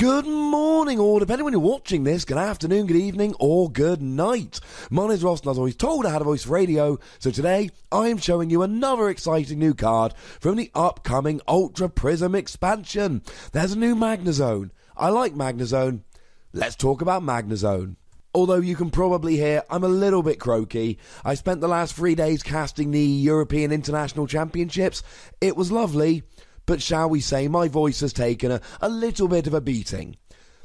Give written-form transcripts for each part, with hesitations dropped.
Good morning, or depending when you're watching this, good afternoon, good evening, or good night. My name's Ross, and as always told, I had a voice for radio, so today I am showing you another exciting new card from the upcoming Ultra Prism expansion. There's a new Magnezone. I like Magnezone. Let's talk about Magnezone. Although you can probably hear I'm a little bit croaky. I spent the last 3 days casting the European International Championships. It was lovely. But shall we say my voice has taken a little bit of a beating.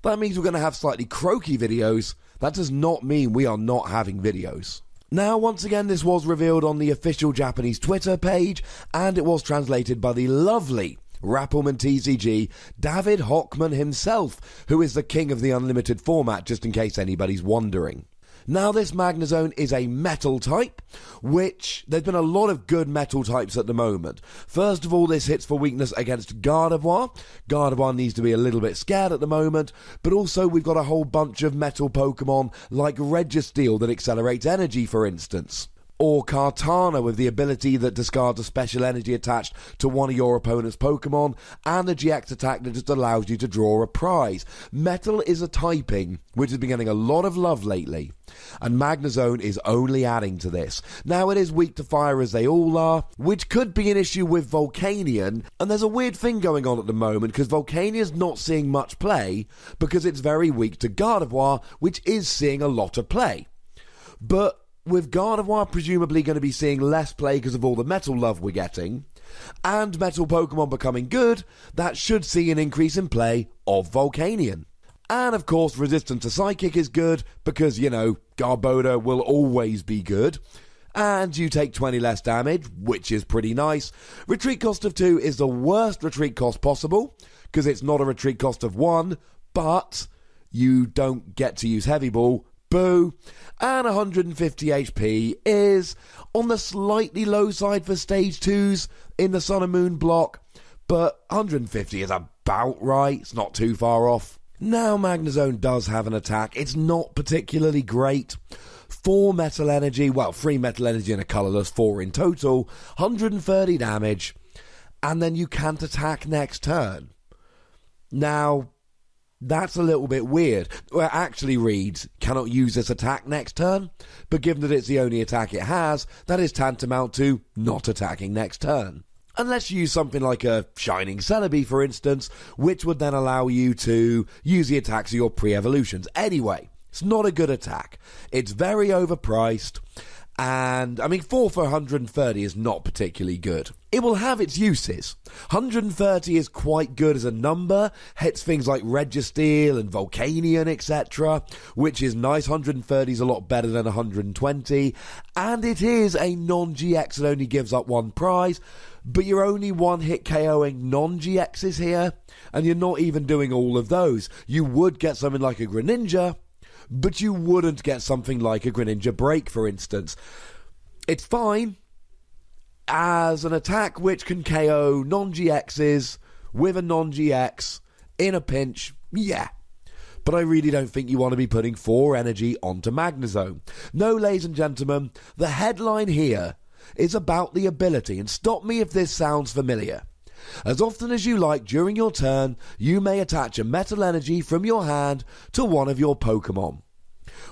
That means we're going to have slightly croaky videos. That does not mean we are not having videos. Now, once again, this was revealed on the official Japanese Twitter page, and it was translated by the lovely Rappelman TCG, David Hockman himself, who is the king of the unlimited format, just in case anybody's wondering. Now, this Magnezone is a metal type, which there's been a lot of good metal types at the moment. First of all, this hits for weakness against Gardevoir. Gardevoir needs to be a little bit scared at the moment, but also we've got a whole bunch of metal Pokemon like Registeel that accelerates energy, for instance. Or Kartana with the ability that discards a special energy attached to one of your opponent's Pokemon, and the GX attack that just allows you to draw a prize. Metal is a typing which has been getting a lot of love lately, and Magnezone is only adding to this. Now, it is weak to fire as they all are, which could be an issue with Volcanion, and there's a weird thing going on at the moment because Volcania's not seeing much play because it's very weak to Gardevoir, which is seeing a lot of play. But with Gardevoir presumably going to be seeing less play because of all the metal love we're getting, and metal Pokemon becoming good, that should see an increase in play of Volcanion. And of course, resistance to Psychic is good because, you know, Garbodor will always be good. And you take 20 less damage, which is pretty nice. Retreat cost of 2 is the worst retreat cost possible because it's not a retreat cost of 1, but you don't get to use Heavy Ball. Boo. And 150 HP is on the slightly low side for stage 2s in the Sun and Moon block, but 150 is about right. It's not too far off. Now, Magnezone does have an attack. It's not particularly great. 4 metal energy, well, 3 metal energy and a colourless, 4 in total, 130 damage, and then you can't attack next turn. Now, that's a little bit weird. Well, it actually reads, cannot use this attack next turn, but given that it's the only attack it has, that is tantamount to not attacking next turn. Unless you use something like a Shining Celebi, for instance, which would then allow you to use the attacks of your pre-evolutions. Anyway, it's not a good attack. It's very overpriced. And, 4 for 130 is not particularly good. It will have its uses. 130 is quite good as a number, hits things like Registeel and Volcanion, etc., which is nice. 130 is a lot better than 120, and it is a non-GX that only gives up 1 prize, but you're only one-hit KOing non-GXs here, and you're not even doing all of those. You would get something like a Greninja, but you wouldn't get something like a Greninja Break, for instance. It's fine as an attack which can KO non-GXs with a non-GX in a pinch, yeah. But I really don't think you want to be putting 4 energy onto Magnezone. No, ladies and gentlemen, the headline here is about the ability, and stop me if this sounds familiar. As often as you like during your turn, you may attach a metal energy from your hand to one of your Pokemon.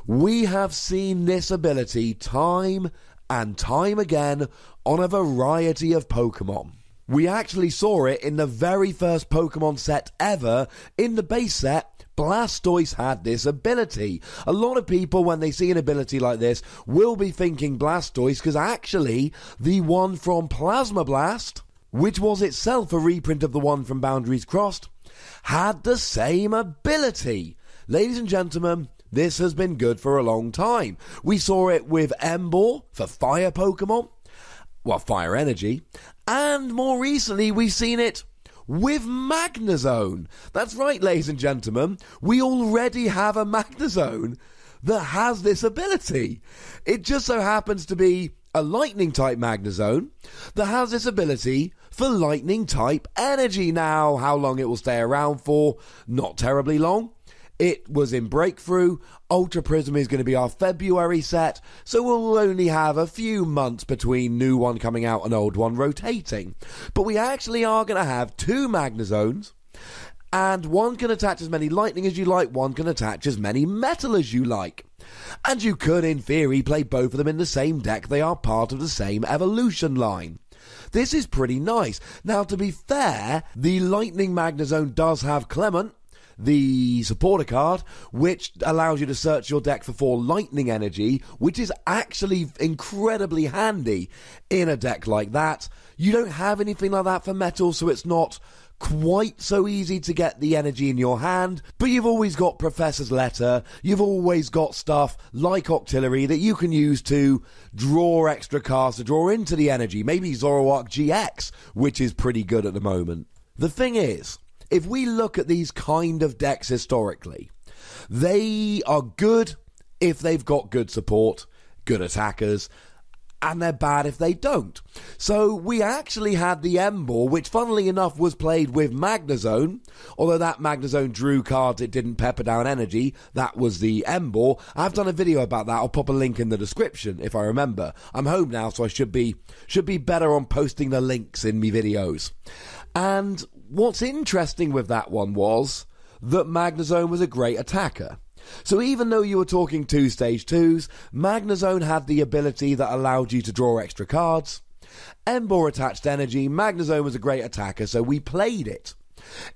We have seen this ability time and time again on a variety of Pokemon. We actually saw it in the very first Pokemon set ever. In the base set, Blastoise had this ability. A lot of people, when they see an ability like this, will be thinking Blastoise, because actually the one from Plasma Blast, which was itself a reprint of the one from Boundaries Crossed, had the same ability. Ladies and gentlemen, this has been good for a long time. We saw it with Emboar for Fire Pokemon, well, Fire Energy, and more recently we've seen it with Magnezone. That's right, ladies and gentlemen, we already have a Magnezone that has this ability. It just so happens to be a Lightning-type Magnezone that has this ability for Lightning-type energy. Now, how long it will stay around for? Not terribly long. It was in Breakthrough. Ultra Prism is going to be our February set, so we'll only have a few months between new one coming out and old one rotating. But we actually are going to have 2 Magnezones, And one can attach as many lightning as you like, one can attach as many metal as you like. And you could, in theory, play both of them in the same deck. They are part of the same evolution line. This is pretty nice. Now, to be fair, the Lightning Magnezone does have Clement, the supporter card, which allows you to search your deck for 4 lightning energy, which is actually incredibly handy in a deck like that. You don't have anything like that for metal, so it's not quite so easy to get the energy in your hand, but you've always got Professor's Letter, you've always got stuff like Octillery that you can use to draw extra cards to draw into the energy, maybe Zoroark GX, which is pretty good at the moment. The thing is, if we look at these kind of decks historically, they are good if they've got good support, good attackers, and they're bad if they don't. So we actually had the Emboar, which funnily enough was played with Magnezone, although that Magnezone drew cards, it didn't pepper down energy. That was the Emboar. I've done a video about that. I'll pop a link in the description if I remember. I'm home now, so I should be better on posting the links in me videos. And what's interesting with that one was that Magnezone was a great attacker. So even though you were talking 2 stage 2s, Magnezone had the ability that allowed you to draw extra cards. Emboar attached energy, Magnezone was a great attacker, so we played it.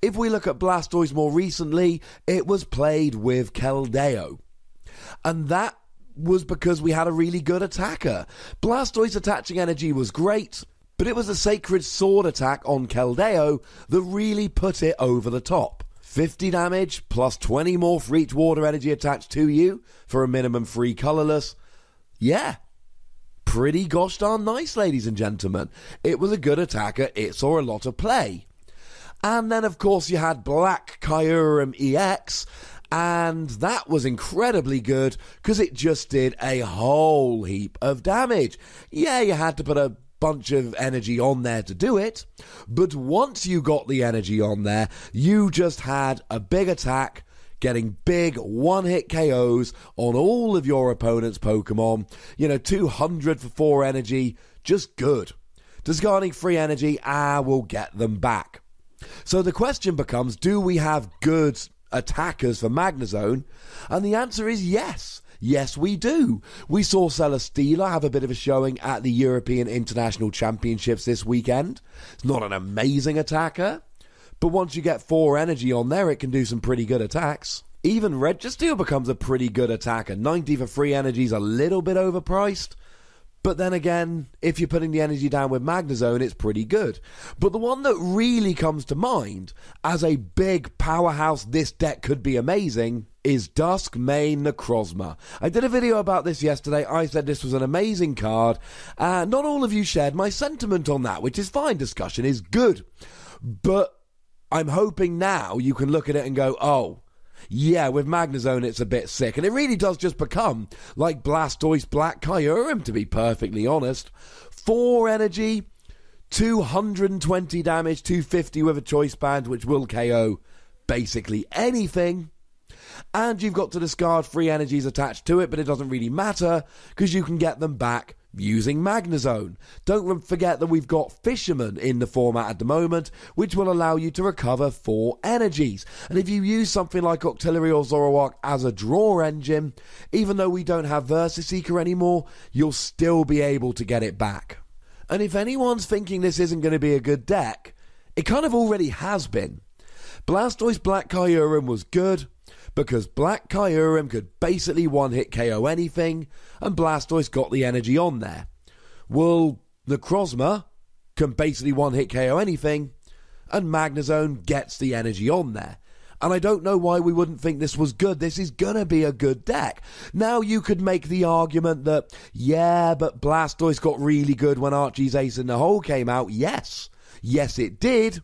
If we look at Blastoise more recently, it was played with Keldeo. And that was because we had a really good attacker. Blastoise attaching energy was great, but it was the Sacred Sword attack on Keldeo that really put it over the top. 50 damage, plus 20 more for each water energy attached to you, for a minimum 3 colourless. Yeah, pretty gosh darn nice, ladies and gentlemen. It was a good attacker, it saw a lot of play. And then, of course, you had Black Kyurem EX, and that was incredibly good, because it just did a whole heap of damage. Yeah, you had to put a bunch of energy on there to do it, but once you got the energy on there, you just had a big attack, getting big one-hit KOs on all of your opponent's Pokemon. 200 for 4 energy, just good. Discarding free energy, we'll get them back. So the question becomes, do we have good attackers for Magnezone? And the answer is yes. Yes, we do. We saw Celesteela have a bit of a showing at the European International Championships this weekend. It's not an amazing attacker, but once you get 4 energy on there, it can do some pretty good attacks. Even Registeel becomes a pretty good attacker. 90 for free energy is a little bit overpriced, but then again, if you're putting the energy down with Magnezone, it's pretty good. But the one that really comes to mind as a big powerhouse, this deck could be amazing, is Duskmane Necrozma. I did a video about this yesterday. I said this was an amazing card. Not all of you shared my sentiment on that, which is fine. Discussion is good. But I'm hoping now you can look at it and go, oh, yeah, with Magnezone it's a bit sick. And it really does just become like Blastoise Black Kyurem, to be perfectly honest. 4 energy, 220 damage, 250 with a choice band, which will KO basically anything. And you've got to discard free energies attached to it, but it doesn't really matter because you can get them back using Magnezone. Don't forget that we've got Fisherman in the format at the moment, which will allow you to recover 4 energies. And if you use something like Octillery or Zoroark as a draw engine, even though we don't have Versus Seeker anymore, you'll still be able to get it back. And if anyone's thinking this isn't going to be a good deck, it kind of already has been. Blastoise Black Kyurem was good, because Black Kyurem could basically one-hit KO anything, and Blastoise got the energy on there. Well, Necrozma can basically one-hit KO anything, and Magnezone gets the energy on there. And I don't know why we wouldn't think this was good. This is gonna be a good deck. Now you could make the argument that, yeah, but Blastoise got really good when Archie's Ace in the Hole came out. Yes, it did.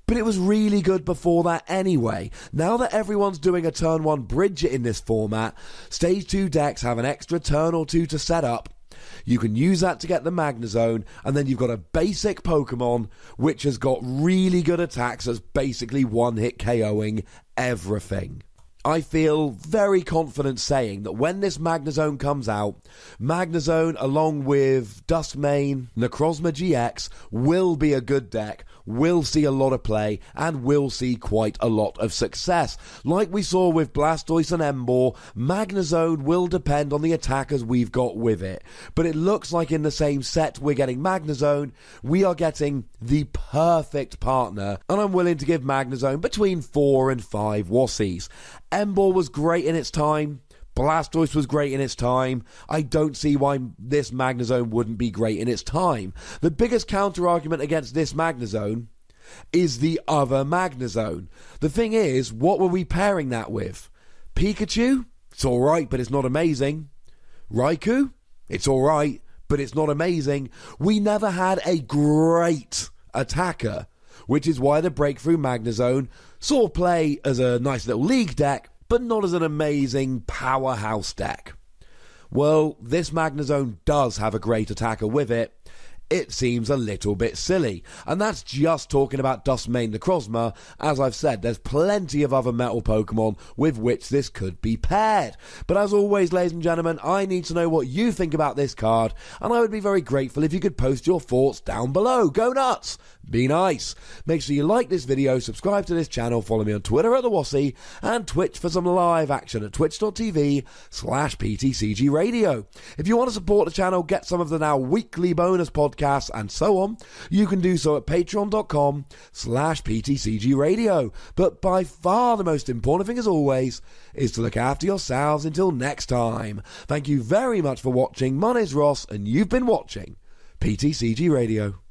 But it was really good before that anyway. Now that everyone's doing a turn 1 Bridget in this format, stage 2 decks have an extra turn or 2 to set up. You can use that to get the Magnezone, and then you've got a basic Pokemon which has got really good attacks that's basically one-hit KOing everything. I feel very confident saying that when this Magnezone comes out, Magnezone along with Duskmane, Necrozma GX will be a good deck will see a lot of play and will see quite a lot of success. Like we saw with Blastoise and Emboar, Magnezone will depend on the attackers we've got with it. But it looks like in the same set we're getting Magnezone, we are getting the perfect partner, and I'm willing to give Magnezone between 4 and 5 Wassies. Emboar was great in its time. Blastoise was great in its time. I don't see why this Magnezone wouldn't be great in its time. The biggest counter-argument against this Magnezone is the other Magnezone. The thing is, what were we pairing that with? Pikachu? It's alright, but it's not amazing. Raikou? It's alright, but it's not amazing. We never had a great attacker, which is why the Breakthrough Magnezone saw play as a nice little league deck, but not as an amazing powerhouse deck. Well, this Magnezone does have a great attacker with it. It seems a little bit silly. And that's just talking about Duskmane Necrozma. As I've said, there's plenty of other metal Pokemon with which this could be paired. But as always, ladies and gentlemen, I need to know what you think about this card, and I would be very grateful if you could post your thoughts down below. Go nuts! Be nice. Make sure you like this video, subscribe to this channel, follow me on Twitter at @thewassie, and Twitch for some live action at twitch.tv/PTCGRadio. If you want to support the channel, get some of the now weekly bonus podcasts and so on, you can do so at patreon.com/PTCGRadio. But by far the most important thing, as always, is to look after yourselves until next time. Thank you very much for watching. My name's Ross, and you've been watching PTCG Radio.